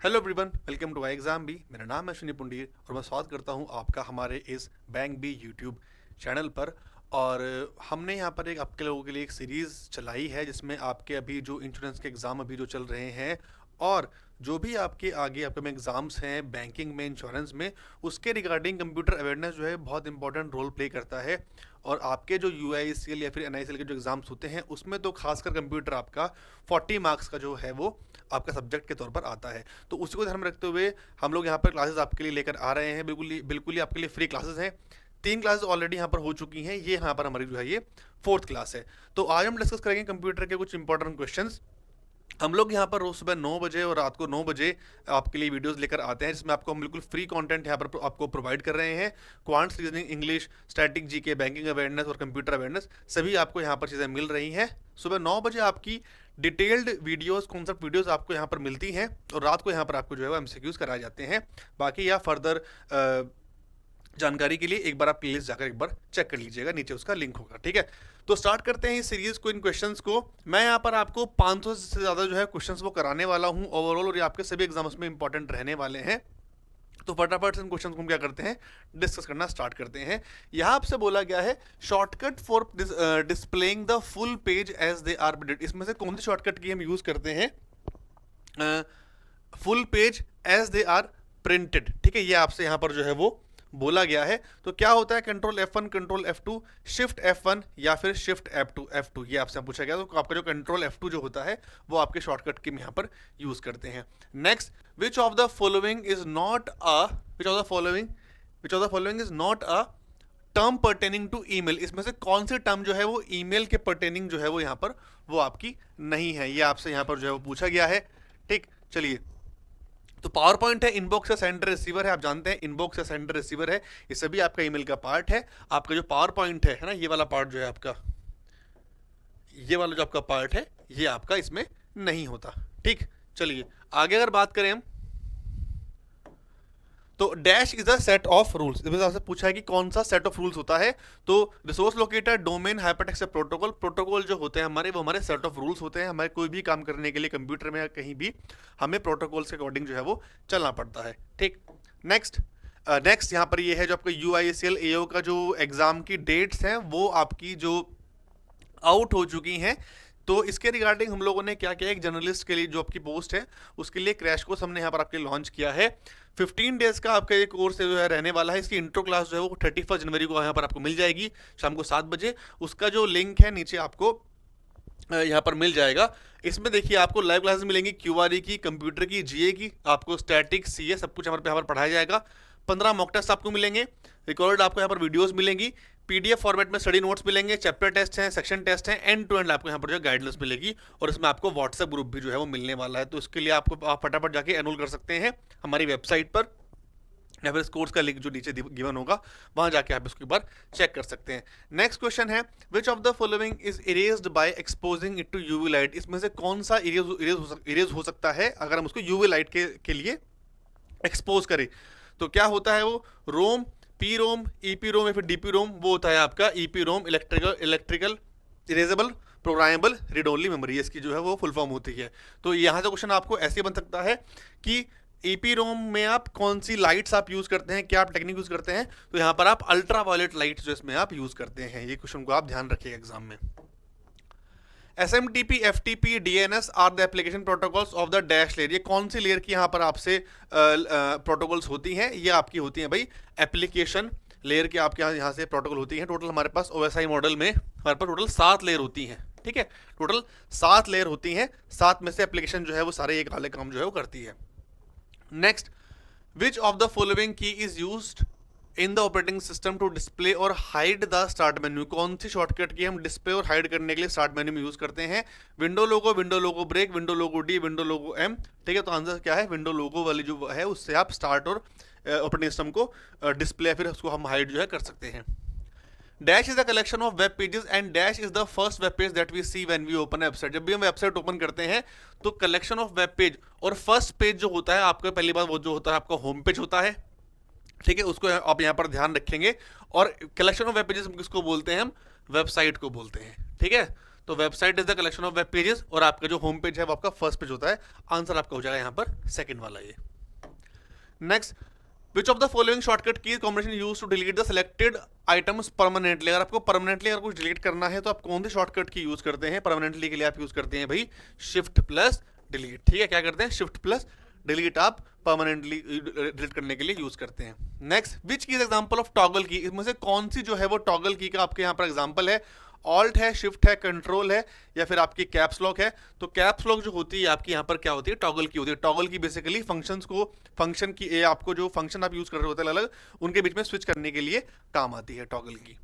Hello everyone, welcome to my exam bee. मेरा नाम है अश्विनी पुंडीर और मैं स्वागत करता हूं आपका हमारे इस बैंक बी यूट्यूब चैनल पर। और हमने यहां पर एक आपके लोगों के लिए एक सीरीज़ चलाई है जिसमें आपके अभी जो इंश्योरेंस के एग्ज़ाम अभी जो चल रहे हैं और जो भी आपके आगे आपके में एग्ज़ाम्स हैं बैंकिंग में, इंश्योरेंस में, उसके रिगार्डिंग कंप्यूटर अवेयरनेस जो है बहुत इंपॉर्टेंट रोल प्ले करता है। और आपके जो UICL या फिर NICL के जो एग्ज़ाम्स होते हैं उसमें तो खासकर कंप्यूटर आपका 40 मार्क्स का जो है वो आपका सब्जेक्ट के तौर पर आता है। तो उसी को ध्यान में रखते हुए हम लोग यहाँ पर क्लासेस आपके लिए लेकर आ रहे हैं। बिल्कुल ही आपके लिए फ्री क्लासेस हैं। 3 क्लासेस ऑलरेडी यहाँ पर हो चुकी हैं। ये यहाँ पर हमारी जो है ये 4th क्लास है। तो आज हम डिस्कस करेंगे कंप्यूटर के कुछ इंपॉर्टेंट क्वेश्चंस। हम लोग यहाँ पर रोज सुबह 9 बजे और रात को 9 बजे आपके लिए वीडियोस लेकर आते हैं जिसमें आपको हम बिल्कुल फ्री कंटेंट यहाँ पर आपको प्रोवाइड कर रहे हैं। Quants, reasoning, English, static, GK, banking awareness और कंप्यूटर अवेयरनेस सभी आपको यहाँ पर चीज़ें मिल रही हैं। सुबह 9 बजे आपकी डिटेल्ड वीडियोस, कॉन्सेप्ट वीडियोस आपको यहाँ पर मिलती हैं और रात को यहाँ पर आपको जो है वो MCQs कराए जाते हैं। बाकी या फर्दर जानकारी के लिए एक बार आप प्लेलिस्ट जाकर एक बार चेक कर लीजिएगा, नीचे उसका लिंक होगा। ठीक है, तो स्टार्ट करते हैं इस सीरीज को, इन क्वेश्चंस को। मैं यहाँ पर आपको 500 से ज़्यादा जो है क्वेश्चंस वो कराने वाला हूँ ओवरऑल, और ये आपके सभी एग्जाम्स में इंपॉर्टेंट रहने वाले हैं। तो फटाफट इन क्वेश्चंस को हम क्या करते हैं, डिस्कस करना स्टार्ट करते हैं। यहाँ आपसे बोला गया है shortcut for displaying the full page as they are printed. इसमें से कौन सी शॉर्टकट की हम यूज करते हैं? Full page as they are printed. ठीक है, ये आपसे यहाँ पर जो है वो बोला गया है। तो क्या होता है? Control F1, control F2, shift F1 या फिर शिफ्ट F2, ये आपसे पूछा गया। तो आपका जो कंट्रोल F2 जो होता है वो आपके शॉर्टकट की यहाँ पर यूज करते हैं। Next, which of the following is not a term pertaining to email. इसमें से कौन सी टर्म जो है वो ईमेल के पर्टेनिंग जो है वो यहाँ पर वो आपकी नहीं है, ये आपसे यहाँ पर जो है वो पूछा गया है। ठीक, चलिए। तो पावर पॉइंट है, इनबॉक्स या सेंडर रिसीवर है। आप जानते हैं इनबॉक्स या सेंडर रिसीवर है, ये सभी आपका ईमेल का पार्ट है। आपका जो पावर पॉइंट है ना, ये वाला पार्ट जो है आपका, ये वाला जो आपका पार्ट है ये आपका इसमें नहीं होता। ठीक, चलिए आगे अगर बात करें हम, तो dash is a set of rules. इसमें आपसे पूछा है कि कौन सा सेट ऑफ रूल्स होता है। तो resource locator, domain, hypertext, protocol जो होते हैं हमारे, वो हमारे सेट ऑफ रूल्स होते हैं। हमारे कोई भी काम करने के लिए कंप्यूटर में या कहीं भी हमें प्रोटोकॉल्स के अकॉर्डिंग जो है वो चलना पड़ता है। ठीक, नेक्स्ट यहाँ पर ये है जो आपका UICL AO का जो एग्जाम की डेट्स हैं वो आपकी जो आउट हो चुकी हैं। तो इसके रिगार्डिंग हम लोगों ने क्या किया, एक जर्नलिस्ट के लिए जो आपकी पोस्ट है उसके लिए क्रैश कोर्स हमने यहाँ पर आपके लॉन्च किया है। 15 डेज का आपका ये कोर्स जो है रहने वाला है। इसकी इंट्रो क्लास जो है वो 31 जनवरी को यहाँ पर आपको मिल जाएगी शाम को 7 बजे। उसका जो लिंक है नीचे आपको यहाँ पर मिल जाएगा। इसमें देखिए आपको लाइव क्लासेस मिलेंगी, QRE की, कंप्यूटर की, GA की, आपको स्टैटिक, CA सब कुछ यहाँ पर पढ़ाया जाएगा। 15 मॉक टेस्ट आपको मिलेंगे, रिकॉर्ड आपको यहाँ पर वीडियोस मिलेंगी, PDF फॉर्मेट में स्टडी नोट्स मिलेंगे, चैप्टर टेस्ट हैं, सेक्शन टेस्ट हैं, एंड टू एंड आपको यहाँ पर जो गाइडलाइंस मिलेगी। और इसमें आपको व्हाट्सएप ग्रुप भी जो है वो मिलने वाला है। तो इसके लिए आप फटाफट जाके एनरोल कर सकते हैं हमारी वेबसाइट पर, या फिर इस कोर्स का लिंक जो नीचे गिवन होगा वहां जाके आप इसको एक बार चेक कर सकते हैं। नेक्स्ट क्वेश्चन है, which of the following is erased by exposing it to UV light. इसमें से कौन सा इरेज हो सकता है अगर हम उसको UV लाइट के लिए एक्सपोज करें? तो क्या होता है वो? रोम, पी रोम, EP रोम या फिर DP रोम। वो होता है आपका EP ROM, electrical erasable programmable read only memory, इसकी जो है वो फुल फॉर्म होती है। तो यहाँ से क्वेश्चन आपको ऐसे बन सकता है कि EP रोम में आप कौन सी लाइट्स आप यूज करते हैं, क्या आप टेक्निक यूज करते हैं? तो यहाँ पर आप अल्ट्रा वायलेट लाइट्स जो इसमें आप यूज करते हैं। ये क्वेश्चन को आप ध्यान रखिएगा एग्जाम में। SMTP, FTP, DNS are the application protocols of the dash layer. ये कौन सी लेयर की यहाँ पर आपसे प्रोटोकॉल्स होती हैं? ये आपकी होती हैं भाई एप्लीकेशन लेयर की, आपके यहाँ से प्रोटोकॉल होती हैं। टोटल हमारे पास OSI मॉडल में हमारे पास टोटल 7 लेयर होती हैं। ठीक है, टोटल 7 लेयर होती हैं। 7 में से एप्लीकेशन जो है वो सारे एक वाले काम जो है वो करती है। Next, which of the following key is used in the operating system to display और हाइड द स्टार्ट मेन्यू। कौन सी शॉर्टकट की हम डिस्प्ले और हाइड करने के लिए स्टार्ट मेन्यू में यूज करते हैं? विंडो लोगो ब्रेक, विंडो लोगो D, विंडो लोगो M। ठीक है, तो आंसर क्या है? विंडो लोगो वाली जो है उससे आप स्टार्ट और ऑपरेटिंग सिस्टम को डिस्प्ले फिर उसको हम हाइड जो है कर सकते हैं। Dash is the collection of web pages and dash is the first web page that we see when we open website. जब भी हम वेबसाइट ओपन करते हैं तो कलेक्शन ऑफ वेब पेज और फर्स्ट पेज जो होता है आपका, पहली बात वो जो होता है आपका होम पेज होता है। ठीक है, उसको आप यहाँ पर ध्यान रखेंगे। और कलेक्शन ऑफ वेब पेजेस हम किसको बोलते हैं? हम वेबसाइट को बोलते हैं। ठीक है, तो website is the collection of web pages, और आपका जो होम पेज है वो आपका फर्स्ट पेज होता है। आंसर आपका हो जाएगा यहाँ पर सेकंड वाला ये। Next, which of the following shortcut keys combination use to delete the selected items permanently. अगर आपको परमानेंटली अगर कुछ डिलीट करना है तो आप कौन सी शॉर्टकट की यूज करते हैं? परमानेंटली के लिए आप यूज करते हैं भाई शिफ्ट प्लस डिलीट। ठीक है, क्या करते हैं? शिफ्ट प्लस डिलीट आप परमानेंटली डिलीट करने के लिए यूज करते हैं। नेक्स्ट, विच की एग्जांपल ऑफ टॉगल की, इसमें से कौन सी जो है वो टॉगल की का आपके यहाँ पर एग्जांपल है? ऑल्ट है, शिफ्ट है, कंट्रोल है, या फिर आपकी कैप्स लॉक है? तो कैप्स लॉक जो होती है आपकी यहाँ पर क्या होती है? टॉगल की होती है। टॉगल की बेसिकली फंक्शंस को, फंक्शन की आपको जो फंक्शन आप यूज कर रहे होते हैं अलग, उनके बीच में स्विच करने के लिए काम आती है toggle key.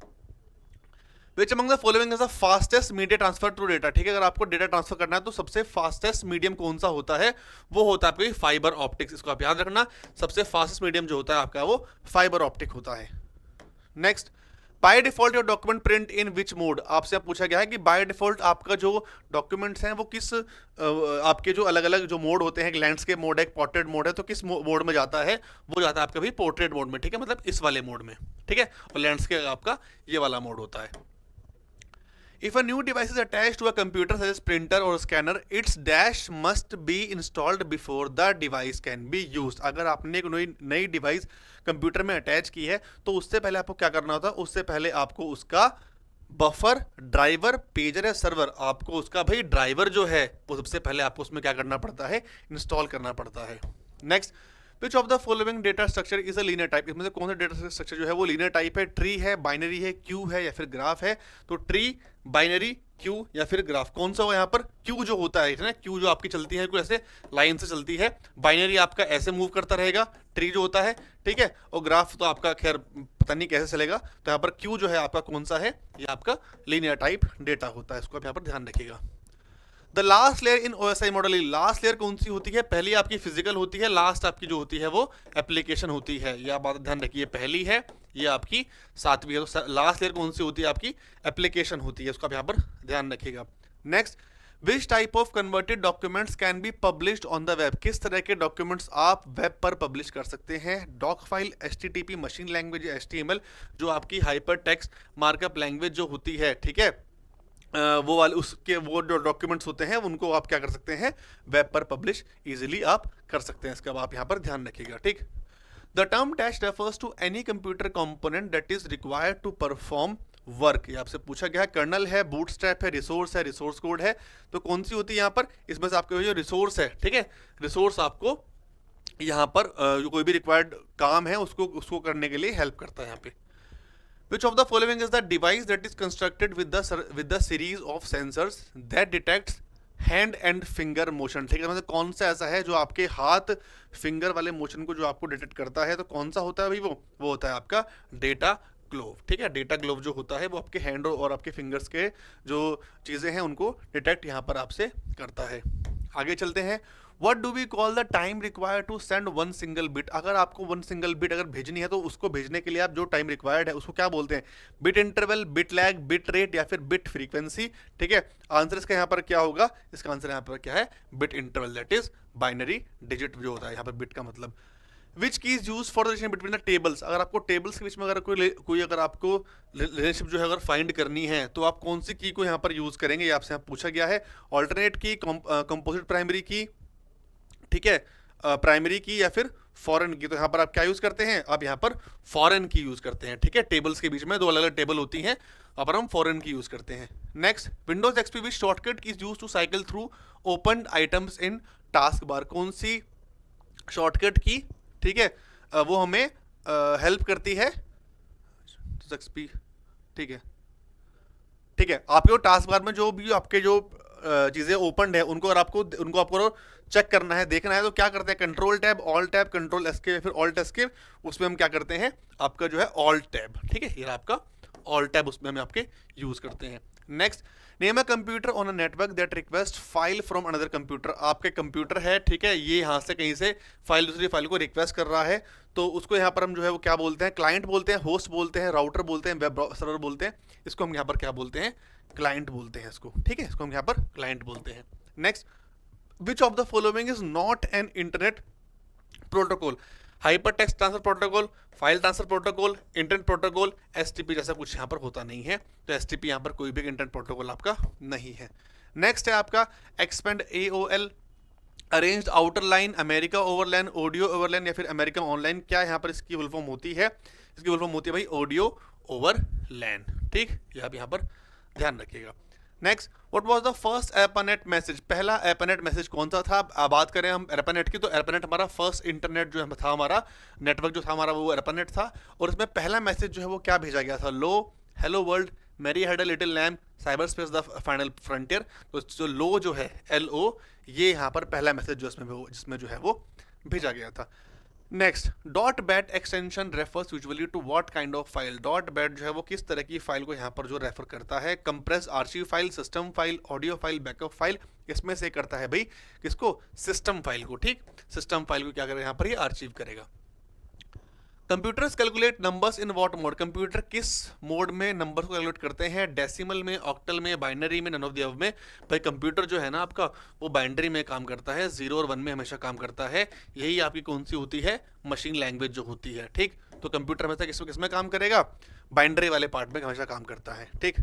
Which among the following is the fastest media transfer to data. ठीक है, अगर आपको डेटा ट्रांसफर करना है तो सबसे फास्टेस्ट मीडियम कौन सा होता है? वो होता है आपकी फाइबर ऑप्टिक्स। इसको आप याद रखना, सबसे फास्टेस्ट मीडियम जो होता है आपका वो फाइबर ऑप्टिक होता है। Next, by default your document print in which mode. आपसे पूछा गया है कि बाय डिफॉल्ट आपका जो डॉक्यूमेंट्स हैं वो किस आपके जो अलग अलग जो मोड होते हैं, एक लैंडस्केप मोड है, एक पोर्ट्रेट मोड है, तो किस मोड में जाता है? वो जाता है आपका भी पोर्ट्रेट मोड में। ठीक है, मतलब इस वाले मोड में। ठीक है, और लैंडस्केप आपका ये वाला मोड होता है। If a new device is attached to a computer such as printer or scanner, its dash must be installed before the device can be used. अगर आपने एक नई डिवाइस कंप्यूटर में अटैच की है तो उससे पहले आपको क्या करना होता है? उससे पहले आपको उसका बफर, ड्राइवर, पेजर या सर्वर, आपको उसका भाई ड्राइवर जो है वो सबसे पहले आपको उसमें क्या करना पड़ता है? इंस्टॉल करना पड़ता है। Next, which of the following data structure is a linear type. इसमें से कौन सा डेटा स्ट्रक्चर जो है वो लीनियर टाइप है? ट्री है, बाइनरी है, क्यू है, या फिर ग्राफ है? तो ट्री, बाइनरी, क्यू या फिर ग्राफ, कौन सा होगा यहाँ पर? क्यू जो होता है ना, क्यू जो आपकी चलती है कुछ ऐसे लाइन से चलती है, बाइनरी आपका ऐसे मूव करता रहेगा, ट्री जो होता है। ठीक है, और ग्राफ तो आपका खैर पता नहीं कैसे चलेगा। तो यहाँ पर क्यू जो है आपका कौन सा है? ये आपका लीनियर टाइप डेटा होता है, इसको आप यहाँ पर ध्यान रखिएगा। The last layer in OSI model, last layer कौन सी होती है? पहली आपकी फिजिकल होती है, लास्ट आपकी जो होती है वो एप्लीकेशन होती है। यह बात ध्यान रखिए, पहली है, ये आपकी सातवीं है। तो लास्ट लेयर कौन सी होती है? आपकी एप्लीकेशन होती है, इसको आप यहाँ पर ध्यान रखिएगा। Next, which type of converted documents can be published on the web. किस तरह के डॉक्यूमेंट्स आप वेब पर पब्लिश कर सकते हैं? Doc file, HTTP, machine language, HTML, जो आपकी हाइपर टेक्स्ट मार्कअप लैंग्वेज जो होती है। ठीक है, वो वाले उसके वो जो डॉक्यूमेंट्स होते हैं उनको आप क्या कर सकते हैं? वेब पर पब्लिश इजीली आप कर सकते हैं। इसका आप यहाँ पर ध्यान रखिएगा। ठीक, the term dash refers to any computer component that is required to perform work. ये आपसे पूछा गया है। कर्नल है, बूटस्ट्रैप है, रिसोर्स कोड है, तो कौन सी होती है यहाँ पर? इसमें से आपके जो रिसोर्स है, ठीक है, रिसोर्स आपको यहाँ पर जो कोई भी रिक्वायर्ड काम है उसको करने के लिए हेल्प करता है यहाँ पे। Which of the following is the device that is constructed with the series of sensors that detects hand and finger motion. ठीक है, मतलब कौन सा ऐसा है जो आपके हाथ फिंगर वाले मोशन को जो आपको डिटेक्ट करता है? तो कौन सा होता है भाई? वो होता है आपका डेटा ग्लोव। ठीक है, डेटा ग्लोव जो होता है वो आपके हैंड और आपके फिंगर्स के जो चीज़ें हैं उनको डिटेक्ट यहाँ पर आपसे करता है। आगे चलते हैं। What do we call the time required to send one single bit? अगर आपको वन सिंगल बिट अगर भेजनी है तो उसको भेजने के लिए आप जो टाइम रिक्वायर्ड है उसको क्या बोलते हैं? Bit interval, bit lag, bit rate या फिर बिट फ्रीक्वेंसी। ठीक है, आंसर इसका यहाँ पर क्या होगा? इसका आंसर यहाँ पर क्या है? Bit interval, that is binary digit जो होता है यहाँ पर बिट का मतलब। विच की is use for the relation between the tables. अगर आपको टेबल्स के बीच में अगर कोई अगर आपको रिलेशनशिप जो है अगर फाइंड करनी है तो आप कौन सी की को यहाँ पर यूज करेंगे? ये आपसे यहाँ पूछा गया है। ऑल्टरनेट की, कंपोजिट प्राइमरी की, ठीक है, प्राइमरी की या फिर फॉरेन की। तो यहाँ पर आप क्या यूज करते हैं? आप यहाँ पर फॉरेन की यूज करते हैं। ठीक है, टेबल्स के बीच में दो अलग अलग टेबल होती हैं, वहाँ पर हम फॉरेन की यूज करते हैं। Next, Windows XP which shortcut key is use to cycle through open items in task bar. कौन सी शॉर्टकट की, ठीक है, वो हमें हेल्प करती है? एक्सपी, ठीक है, ठीक है, आपके टास्क बार में जो भी आपके जो चीजें ओपन है उनको आपको चेक करना है, देखना है, तो क्या करते हैं? Control tab, all tab, control escape, फिर ऑल्ट एस्केप, उसमें हम क्या करते हैं? आपका जो है ऑल्ट टैब। ठीक है, ये आपका ऑल्ट टैब, उसमें हम आपके यूज करते हैं। Next, name a computer on a network that request file from another computer. आपके कंप्यूटर है, ठीक है, ये यहाँ से कहीं से फाइल दूसरी फाइल को रिक्वेस्ट कर रहा है, तो उसको यहाँ पर हम जो है वो क्या बोलते हैं? क्लाइंट बोलते हैं, होस्ट बोलते हैं, राउटर बोलते हैं, वेब सर्वर बोलते हैं। इसको हम यहाँ पर क्या बोलते हैं? क्लाइंट बोलते हैं इसको। ठीक है, इसको हम यहाँ पर क्लाइंट बोलते हैं। Next, which of the following is not an internet protocol. Hyper text transfer protocol, file transfer protocol, internet protocol, STP जैसा कुछ यहाँ पर होता नहीं है, तो एसटीपी यहाँ पर कोई भी इंटरनेट प्रोटोकॉल आपका नहीं है। नेक्स्ट है आपका expand AOL, arranged outer line, America overline, audio overline या फिर अमेरिका ऑनलाइन। क्या यहाँ पर इसकी फुल फॉर्म होती है? इसकी फुल फॉर्म होती है भाई ऑडियो ओवरलैन। ठीक, ये आप यहाँ पर ध्यान रखिएगा। Next, what was the first ARPANET message? पहला एर्पानेट मैसेज कौन सा था? अब बात करें हम एर्पानेट की, तो एर्पानेट हमारा फर्स्ट इंटरनेट जो था, हमारा नेटवर्क जो था हमारा, वो एर्पानेट था। और इसमें पहला मैसेज जो है वो क्या भेजा गया था? Lo, hello world, Mary had a little lamp, cyber space the final frontier. तो जो लो जो है LO, ये यहाँ पर पहला मैसेज जो जिसमें जो है वो भेजा गया था। Next, dot bat extension refers usually to what kind of file? Dot bat जो है वो किस तरह की फाइल को यहाँ पर जो रेफर करता है? Compress archive file, system file, audio file, backup file, इसमें से करता है भाई किसको? सिस्टम फाइल को। ठीक, सिस्टम फाइल को क्या करेगा यहाँ पर? ये आर्चिव करेगा। Computers calculate numbers in what mode? Computer किस मोड में नंबर को कैलकुलेट करते हैं? डेसिमल में, ऑक्टल में, बाइनरी में, नन ऑफ द अबव में? भाई कंप्यूटर जो है ना आपका, वो बाइनरी में काम करता है, 0 और 1 में हमेशा काम करता है। यही आपकी कौन सी होती है? मशीन लैंग्वेज जो होती है। ठीक, तो कंप्यूटर हमेशा किस में काम करेगा? बाइनरी वाले पार्ट में हमेशा काम करता है। ठीक,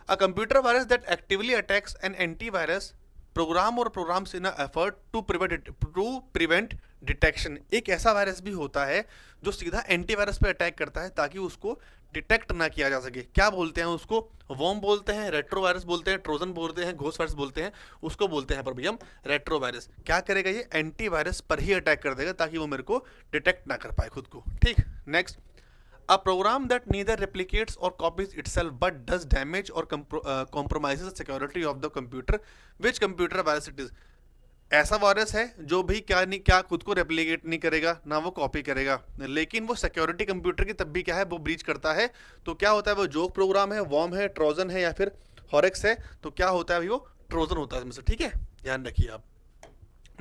a computer virus that actively attacks an antivirus program और programs in effort to prevent detection. एक ऐसा वायरस भी होता है जो सीधा एंटीवायरस पे अटैक करता है ताकि उसको डिटेक्ट ना किया जा सके। क्या बोलते हैं उसको? वॉर्म बोलते हैं, रेट्रो वायरस बोलते हैं, ट्रोजन बोलते हैं, घोस्ट वायरस बोलते हैं। उसको बोलते हैं पर भैया हम रेट्रो वायरस। क्या करेगा? ये एंटीवायरस पर ही अटैक कर देगा ताकि वो मेरे को डिटेक्ट ना कर पाए खुद को। ठीक, next, a program that neither replicates or copies itself but does damage or compromises the security of the computer, which computer virus it is? ऐसा वायरस है जो भी क्या खुद को रेप्लिकेट नहीं करेगा, ना वो कॉपी करेगा, लेकिन वो सिक्योरिटी कंप्यूटर की तब भी क्या है? वो ब्रीच करता है। तो क्या होता है? वो जोक प्रोग्राम है, वॉर्म है, ट्रोजन है या फिर हॉरेक्स है? तो क्या होता है? वो ट्रोजन होता है इसमें से। ठीक है, ध्यान रखिए आप।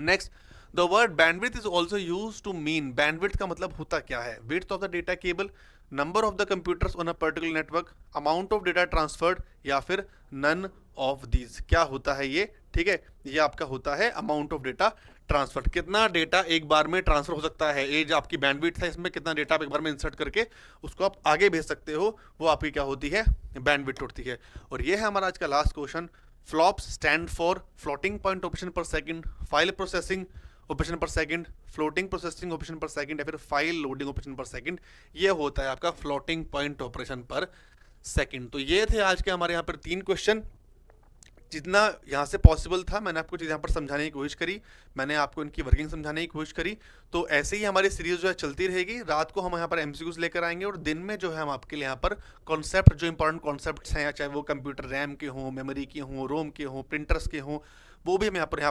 Next, the word bandwidth is also use to mean, bandwidth का मतलब होता क्या है? Width of the data cable, number of the computers on a particular network, amount of data transferred या फिर नन ऑफ दीज। क्या होता है ये? ठीक है, ये आपका होता है अमाउंट ऑफ डेटा ट्रांसफर। कितना डेटा एक बार में ट्रांसफर हो सकता है, ये जो आपकी बैंडविड्थ है, इसमें कितना डेटा आप एक बार में इंसर्ट करके उसको आप आगे भेज सकते हो, वो आपकी क्या होती है? बैंडविड्थ होती है। और ये है हमारा आज का last question. Flops stand for floating point operation पर सेकंड, फाइल प्रोसेसिंग ऑपरेशन पर सेकंड, फ्लोटिंग प्रोसेसिंग ऑपरेशन पर सेकंड या फिर फाइल लोडिंग ऑपरेशन पर सेकंड। ये होता है आपका फ्लोटिंग पॉइंट ऑपरेशन पर सेकंड। तो ये थे आज के हमारे यहाँ पर 3 क्वेश्चन। जितना यहाँ से पॉसिबल था मैंने आपको चीज़ यहाँ पर समझाने की कोशिश करी, मैंने आपको इनकी वर्किंग समझाने की कोशिश करी। तो ऐसे ही हमारी सीरीज जो है चलती रहेगी। रात को हम यहाँ पर MCQs लेकर आएंगे और दिन में जो है हम आपके लिए यहाँ पर कॉन्सेप्ट, जो इंपॉर्टेंट कॉन्सेप्ट्स हैं, चाहे वो कंप्यूटर रैम के हों, मेमोरी के हों, रोम के हों, प्रिंटर्स के हों, वो भी हम यहाँ पर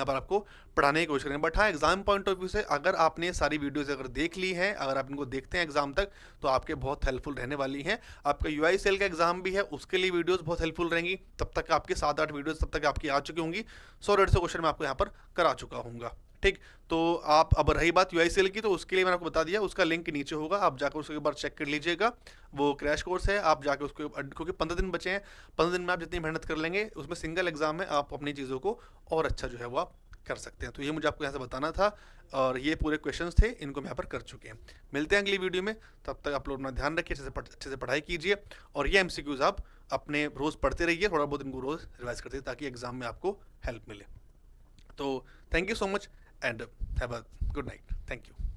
आपको पढ़ाने की कोशिश करेंगे। बट हाँ, एग्जाम पॉइंट ऑफ व्यू से अगर आपने ये सारी वीडियोज़ अगर देख ली हैं, अगर आप इनको देखते हैं एग्जाम तक, तो आपके बहुत हेल्पफुल रहने वाली हैं। आपका UICL का एग्जाम भी है, उसके लिए वीडियोज़ बहुत हेल्पफुल रहेंगी। तब तक आपके 7-8 वीडियोज़ तब तक आपकी आ चुकी होंगी। 100-150 क्वेश्चन मैं आपको यहाँ पर करा चुका हूँगा। ठीक, तो आप, अब रही बात UICL की, तो उसके लिए मैंने आपको बता दिया, उसका लिंक नीचे होगा, आप जाकर उसको एक बार चेक कर लीजिएगा। वो क्रैश कोर्स है, आप जाकर उसको, क्योंकि 15 दिन बचे हैं, 15 दिन में आप जितनी मेहनत कर लेंगे, उसमें सिंगल एग्जाम है, आप अपनी चीज़ों को और अच्छा जो है वो आप कर सकते हैं। तो ये मुझे आपको यहाँ से बताना था, और ये पूरे क्वेश्चंस थे, इनको हम यहाँ पर कर चुके हैं। मिलते हैं अगली वीडियो में, तब तक आप लोग अपना ध्यान रखिए, अच्छे से पढ़ाई कीजिए, और ये MCQs आप अपने रोज़ पढ़ते रहिए, थोड़ा बहुत इनको रोज़ रिवाइज करते रहिए, ताकि एग्जाम में आपको हेल्प मिले। तो thank you so much and have a good night. Thank you.